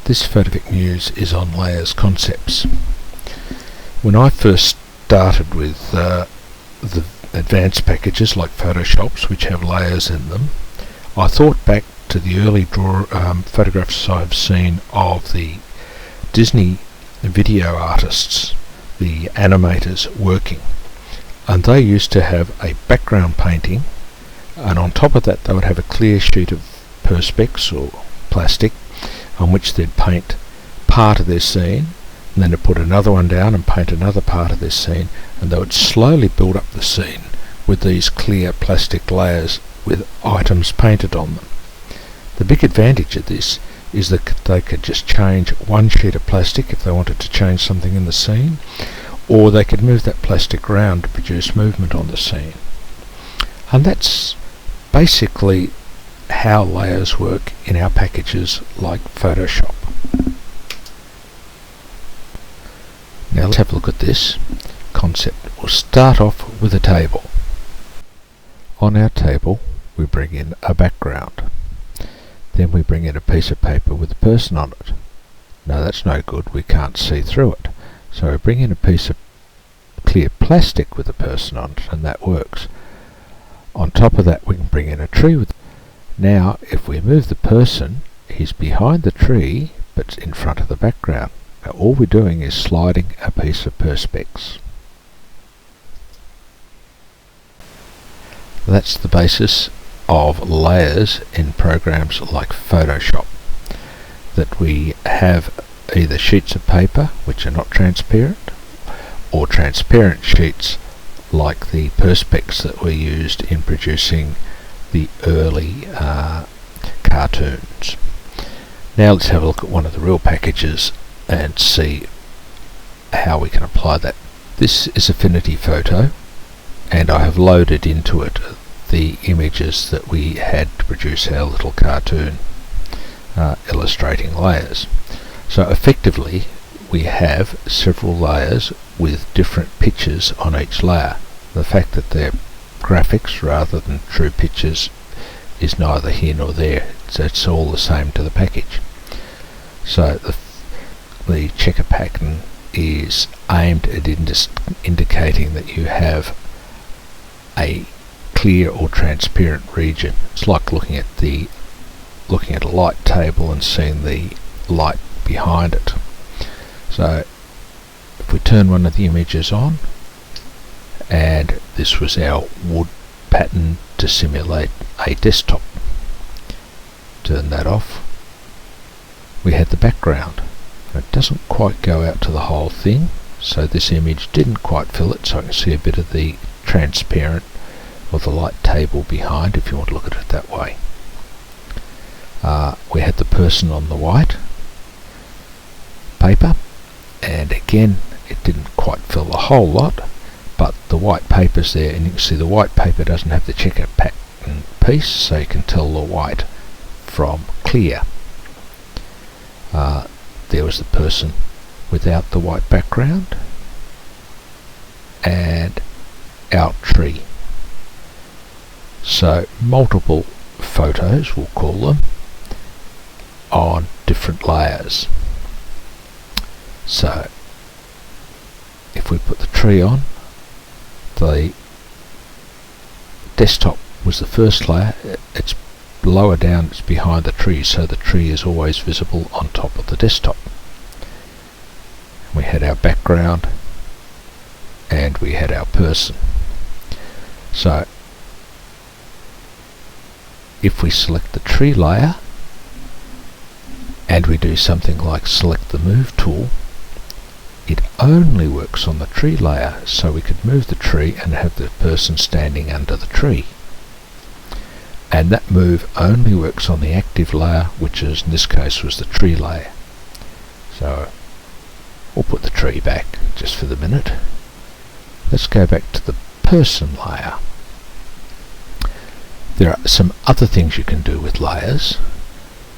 This Photovic News is on Layers Concepts. When I first started with the advanced packages like Photoshops, which have layers in them, I thought back to the early photographs I've seen of the Disney video artists, the animators working, and they used to have a background painting, and on top of that they would have a clear sheet of perspex or plastic on which they'd paint part of their scene, and then they'd put another one down and paint another part of their scene, and they would slowly build up the scene with these clear plastic layers with items painted on them. The big advantage of this is that they could just change one sheet of plastic if they wanted to change something in the scene, or they could move that plastic around to produce movement on the scene. And that's basically how layers work in our packages like Photoshop. Now let's have a look at this concept. We'll start off with a table. On our table we bring in a background. Then we bring in a piece of paper with a person on it. No, that's no good, we can't see through it. So we bring in a piece of clear plastic with a person on it, and that works. On top of that we can bring in a tree with. Now if we move the person, he's behind the tree but in front of the background. Now all we're doing is sliding a piece of perspex. That's the basis of layers in programs like Photoshop, that we have either sheets of paper which are not transparent, or transparent sheets like the perspex that we used in producing the early cartoons. Now let's have a look at one of the real packages and see how we can apply that. This is Affinity Photo, and I have loaded into it the images that we had to produce our little cartoon illustrating layers. So effectively we have several layers with different pictures on each layer. The fact that they're graphics rather than true pictures is neither here nor there. It's all the same to the package. So the checker pattern is aimed at indicating that you have a clear or transparent region. It's like looking at a light table and seeing the light behind it. So if we turn one of the images on, and this was our wood pattern to simulate a desktop, turn that off, we had the background. It doesn't quite go out to the whole thing, so this image didn't quite fill it, so I can see a bit of the transparent or the light table behind, if you want to look at it that way. We had the person on the white paper, and again it didn't quite fill the whole lot, but the white paper's there, and you can see the white paper doesn't have the checker pattern piece, so you can tell the white from clear. There was the person without the white background, and our tree. So multiple photos, we'll call them, on different layers. So if we put the tree on, the desktop was the first layer. It's lower down, it's behind the tree, so the tree is always visible on top of the desktop. We had our background and we had our person. So if we select the tree layer and we do something like select the move tool, it only works on the tree layer, so we could move the tree and have the person standing under the tree. And that move only works on the active layer, which is, in this case, was the tree layer. So we'll put the tree back just for the minute. Let's go back to the person layer. There are some other things you can do with layers.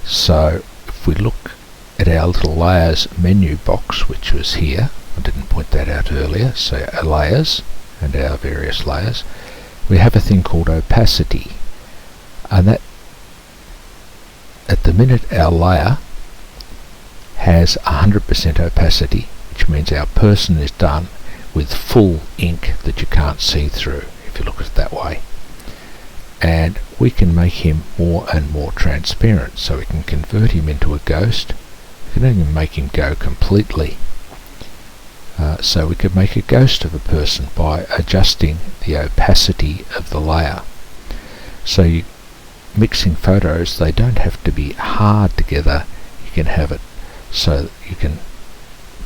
So if we look at our little layers menu box, which was here, I didn't point that out earlier, so our layers and our various layers, we have a thing called opacity, and that at the minute our layer has 100% opacity, which means our person is done with full ink that you can't see through, if you look at it that way. And we can make him more and more transparent, so we can convert him into a ghost. We can even make him go completely. So we could make a ghost of a person by adjusting the opacity of the layer. So mixing photos, they don't have to be hard together. You can have it so that you can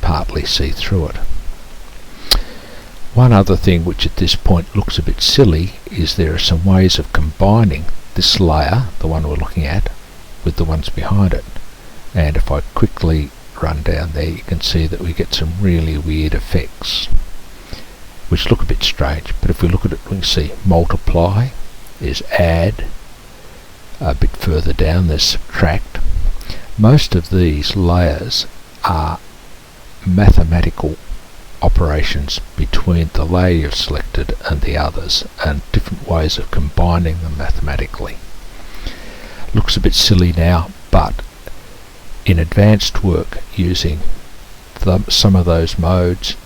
partly see through it. One other thing which at this point looks a bit silly is there are some ways of combining this layer, the one we're looking at, with the ones behind it. And if I quickly run down there, you can see that we get some really weird effects which look a bit strange. But if we look at it, we can see multiply, there's add, a bit further down there's subtract. Most of these layers are mathematical operations between the layer you've selected and the others, and different ways of combining them mathematically. Looks a bit silly now, but in advanced work using some of those modes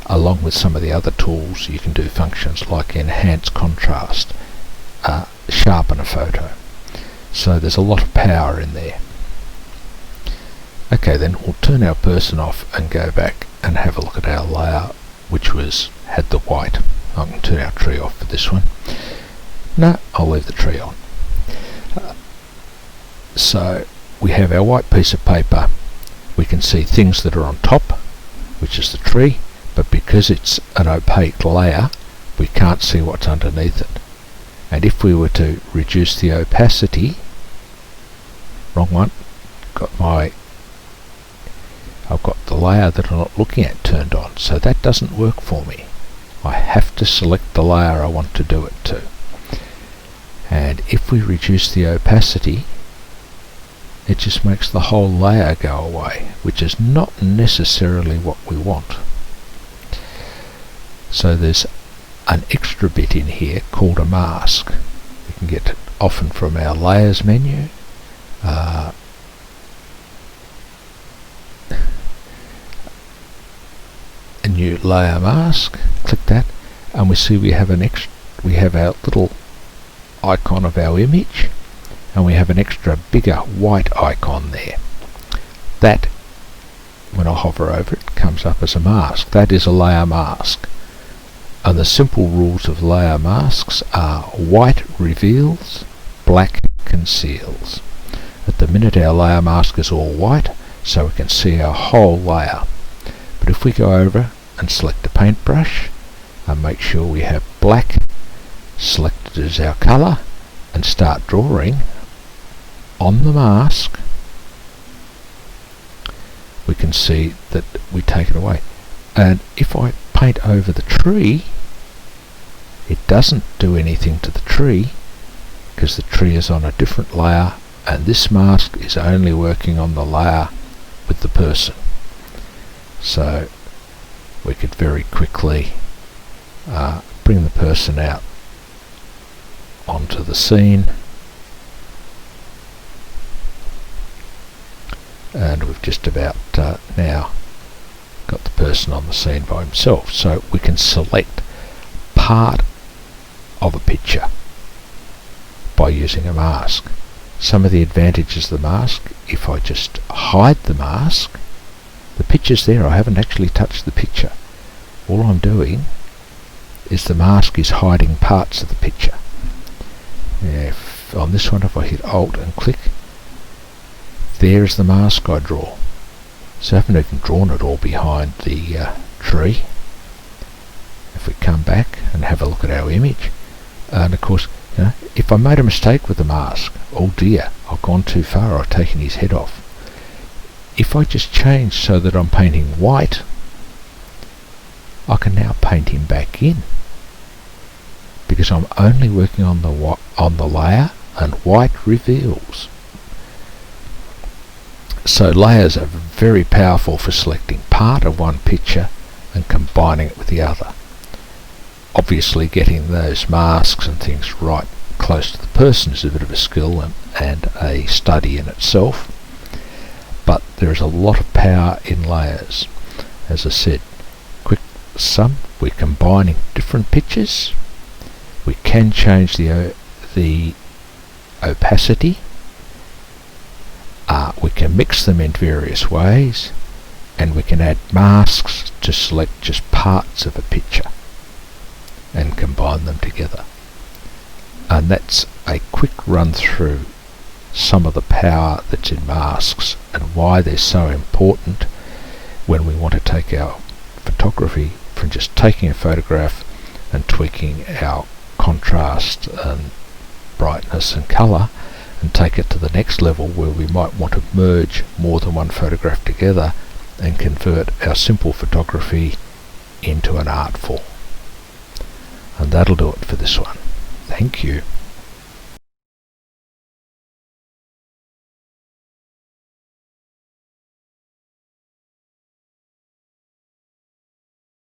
along with some of the other tools, you can do functions like enhance contrast, sharpen a photo. So there's a lot of power in there. Okay, then we'll turn our person off and go back and have a look at our layer which had the white. I can turn our tree off for this one. No, I'll leave the tree on. So we have our white piece of paper. We can see things that are on top, which is the tree, but because it's an opaque layer, we can't see what's underneath it. And if we were to reduce the opacity, wrong one, I've got the layer that I'm not looking at turned on, so that doesn't work for me. I have to select the layer I want to do it to. And if we reduce the opacity, it just makes the whole layer go away, which is not necessarily what we want. So there's an extra bit in here called a mask. We can get it often from our layers menu. A new layer mask, click that, and we see we have our little icon of our image, and we have an extra bigger white icon there. That, when I hover over it, comes up as a mask. That is a layer mask. And the simple rules of layer masks are white reveals, black conceals. At the minute our layer mask is all white, so we can see our whole layer. But if we go over and select a paintbrush and make sure we have black selected as our colour and start drawing on the mask, we can see that we take it away. And if I paint over the tree, it doesn't do anything to the tree because the tree is on a different layer, and this mask is only working on the layer with the person. So we could very quickly bring the person out onto the scene, and we've just about now got the person on the scene by himself. So we can select part of a picture by using a mask. Some of the advantages of the mask, if I just hide the mask, the picture's there. I haven't actually touched the picture. All I'm doing is the mask is hiding parts of the picture. If on this one, if I hit Alt and click, there's the mask I draw. So I haven't even drawn it all behind the tree. If we come back and have a look at our image, and of course, if I made a mistake with the mask, oh dear, I've gone too far, I've taken his head off. If I just change so that I'm painting white, I can now paint him back in, because I'm only working on the layer, and white reveals. So layers are very powerful for selecting part of one picture and combining it with the other. Obviously getting those masks and things right close to the person is a bit of a skill and a study in itself. but there is a lot of power in layers. As I said, quick sum, we're combining different pictures. We can change the opacity. We can mix them in various ways, and we can add masks to select just parts of a picture and combine them together. And that's a quick run through some of the power that's in masks and why they're so important when we want to take our photography from just taking a photograph and tweaking our contrast and brightness and colour, and take it to the next level where we might want to merge more than one photograph together and convert our simple photography into an art form. And that'll do it for this one. Thank you.